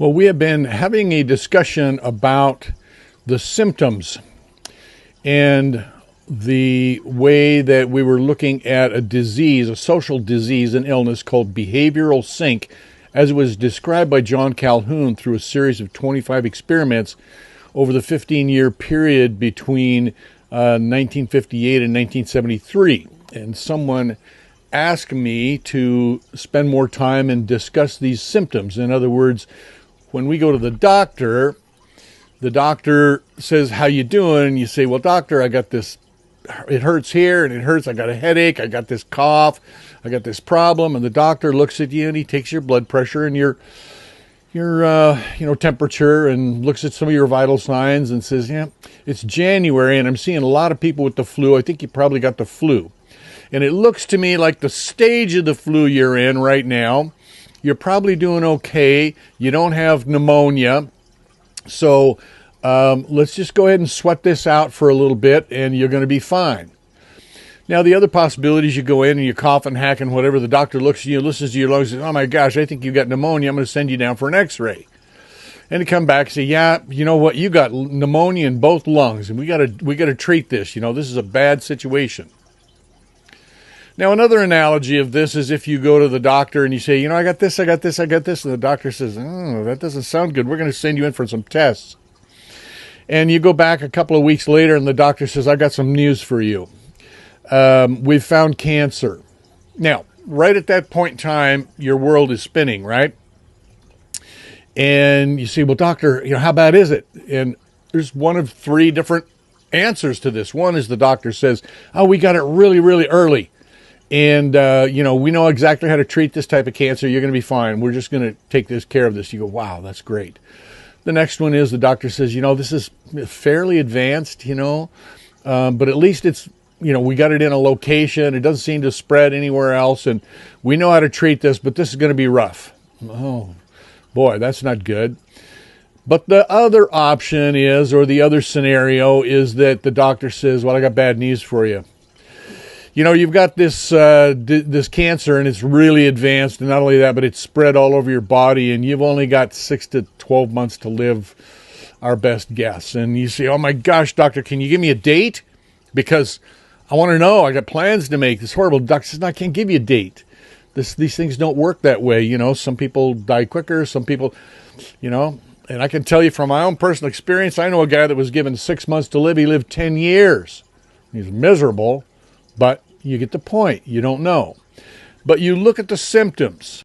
Well, we have been having a discussion about the symptoms and the way that we were looking at a disease, a social disease, an illness called behavioral sync, as it was described by John Calhoun through a series of 25 experiments over the 15-year period between 1958 and 1973. And someone asked me to spend more time and discuss these symptoms. In other words, when we go to the doctor says, "How you doing?" And you say, "Well, doctor, I got this, it hurts here and it hurts. I got a headache. I got this cough. I got this problem." And the doctor looks at you and he takes your blood pressure and your temperature and looks at some of your vital signs and says, "Yeah, it's January and I'm seeing a lot of people with the flu. I think you probably got the flu. And it looks to me like the stage of the flu you're in right now, you're probably doing okay. You don't have pneumonia. So let's just go ahead and sweat this out for a little bit and you're going to be fine." Now, the other possibility is you go in and you're coughing, hacking, whatever. The doctor looks at you, listens to your lungs, and says, "Oh my gosh, I think you got pneumonia. I'm going to send you down for an x-ray." And you come back and say, "Yeah, you know what? You got pneumonia in both lungs and we got to treat this. This is a bad situation." Now, another analogy of this is if you go to the doctor and you say, "I got this, I got this, I got this." And the doctor says, "Oh, that doesn't sound good. We're going to send you in for some tests." And you go back a couple of weeks later and the doctor says, "I got some news for you. We've found cancer." Now, right at that point in time, your world is spinning, right? And you say, "Well, doctor, how bad is it?" And there's one of three different answers to this. One is the doctor says, "Oh, we got it really, really early. And, we know exactly how to treat this type of cancer. You're going to be fine. We're just going to take this care of this." You go, "Wow, that's great." The next one is the doctor says, "This is fairly advanced, but at least it's, we got it in a location. It doesn't seem to spread anywhere else. And we know how to treat this, but this is going to be rough." Oh, boy, that's not good. But the other option is, or the other scenario is that the doctor says, "Well, I got bad news for you. You've got this this cancer and it's really advanced, and not only that, but it's spread all over your body, and you've only got 6 to 12 months to live, our best guess." And you say, "Oh my gosh, doctor, can you give me a date? Because I want to know. I got plans to make." This horrible doctor says, "No, I can't give you a date. These things don't work that way. Some people die quicker, some people, and I can tell you from my own personal experience, I know a guy that was given 6 months to live. He lived 10 years. He's miserable. But you get the point. You don't know. But you look at the symptoms.